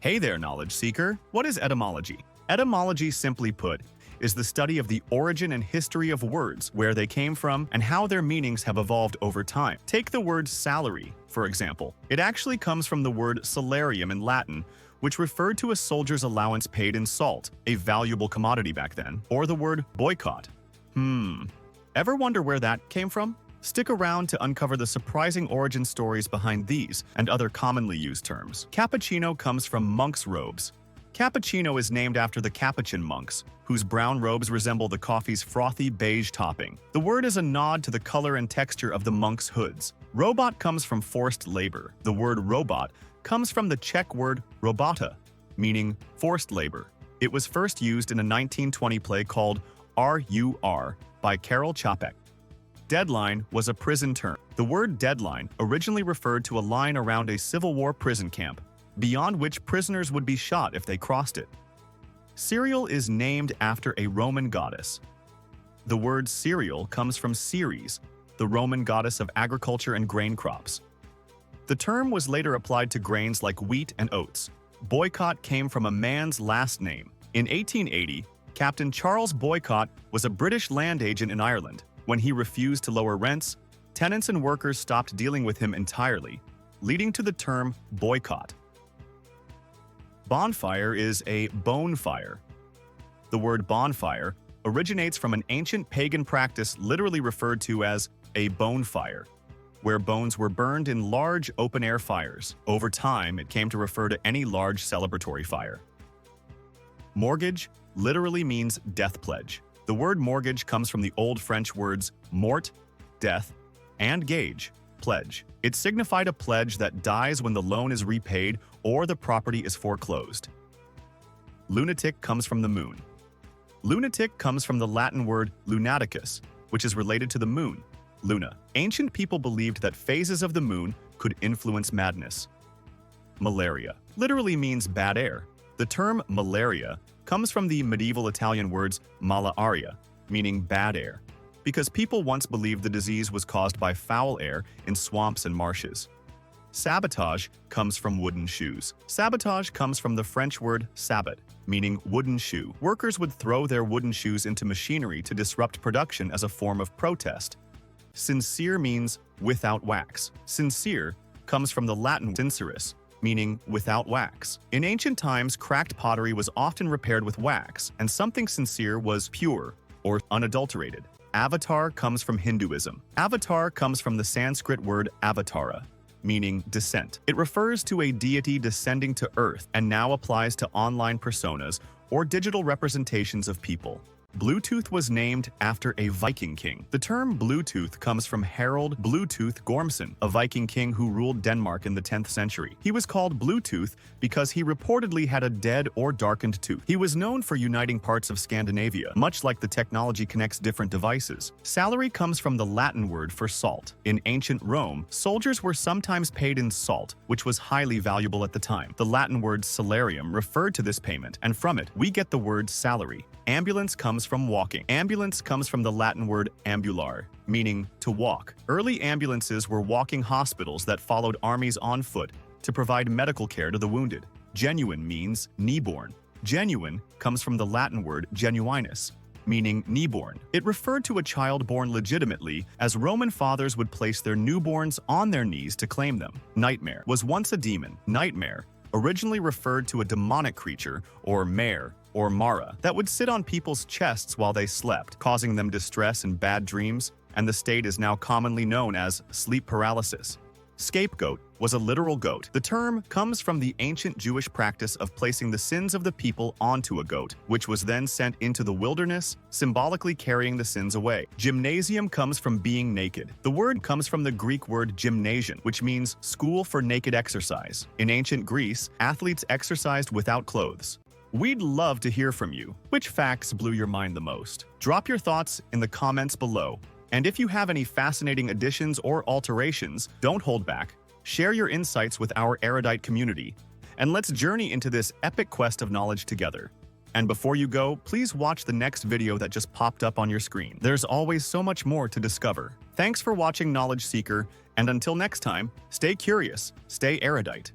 Hey there, knowledge seeker. What is etymology? Etymology, simply put, is the study of the origin and history of words, where they came from, and how their meanings have evolved over time. Take the word salary, for example. It actually comes from the word salarium in Latin, which referred to a soldier's allowance paid in salt, a valuable commodity back then, or the word boycott. Ever wonder where that came from? Stick around to uncover the surprising origin stories behind these and other commonly used terms. Cappuccino comes from monk's robes. Cappuccino is named after the Capuchin monks, whose brown robes resemble the coffee's frothy beige topping. The word is a nod to the color and texture of the monks' hoods. Robot comes from forced labor. The word robot comes from the Czech word robota, meaning forced labor. It was first used in a 1920 play called R.U.R. by Karel Čapek. Deadline was a prison term. The word deadline originally referred to a line around a Civil War prison camp, beyond which prisoners would be shot if they crossed it. Cereal is named after a Roman goddess. The word cereal comes from Ceres, the Roman goddess of agriculture and grain crops. The term was later applied to grains like wheat and oats. Boycott came from a man's last name. In 1880, Captain Charles Boycott was a British land agent in Ireland. When he refused to lower rents, tenants and workers stopped dealing with him entirely, leading to the term boycott. Bonfire is a bone fire. The word bonfire originates from an ancient pagan practice literally referred to as a bone fire, where bones were burned in large open-air fires. Over time, it came to refer to any large celebratory fire. Mortgage literally means death pledge. The word mortgage comes from the Old French words mort, death, and gage, pledge. It signified a pledge that dies when the loan is repaid or the property is foreclosed. Lunatic comes from the moon. Lunatic comes from the Latin word lunaticus, which is related to the moon, luna. Ancient people believed that phases of the moon could influence madness. Malaria literally means bad air. The term malaria comes from the medieval Italian words mala aria, meaning bad air, because people once believed the disease was caused by foul air in swamps and marshes. Sabotage comes from wooden shoes. Sabotage comes from the French word sabot, meaning wooden shoe. Workers would throw their wooden shoes into machinery to disrupt production as a form of protest. Sincere means without wax. Sincere comes from the Latin sincerus, meaning without wax. In ancient times, cracked pottery was often repaired with wax, and something sincere was pure or unadulterated. Avatar comes from Hinduism. Avatar comes from the Sanskrit word avatara, meaning descent. It refers to a deity descending to earth and now applies to online personas or digital representations of people. Bluetooth was named after a Viking king. The term Bluetooth comes from Harald Bluetooth Gormson, a Viking king who ruled Denmark in the 10th century. He was called Bluetooth because he reportedly had a dead or darkened tooth. He was known for uniting parts of Scandinavia, much like the technology connects different devices. Salary comes from the Latin word for salt. In ancient Rome, soldiers were sometimes paid in salt, which was highly valuable at the time. The Latin word salarium referred to this payment, and from it, we get the word salary. Ambulance comes from walking. Ambulance comes from the Latin word ambulare, meaning to walk. Early ambulances were walking hospitals that followed armies on foot to provide medical care to the wounded. Genuine means kneeborn. Genuine comes from the Latin word genuinus, meaning kneeborn. It referred to a child born legitimately, as Roman fathers would place their newborns on their knees to claim them. Nightmare was once a demon. Nightmare originally referred to a demonic creature, or mare, or mara, that would sit on people's chests while they slept, causing them distress and bad dreams, and the state is now commonly known as sleep paralysis. Scapegoat was a literal goat. The term comes from the ancient Jewish practice of placing the sins of the people onto a goat, which was then sent into the wilderness, symbolically carrying the sins away. Gymnasium comes from being naked. The word comes from the Greek word gymnasium, which means school for naked exercise. In ancient Greece, athletes exercised without clothes. We'd love to hear from you. Which facts blew your mind the most? Drop your thoughts in the comments below. And if you have any fascinating additions or alterations, don't hold back. Share your insights with our erudite community. And let's journey into this epic quest of knowledge together. And before you go, please watch the next video that just popped up on your screen. There's always so much more to discover. Thanks for watching, Knowledge Seeker, and until next time, stay curious, stay erudite.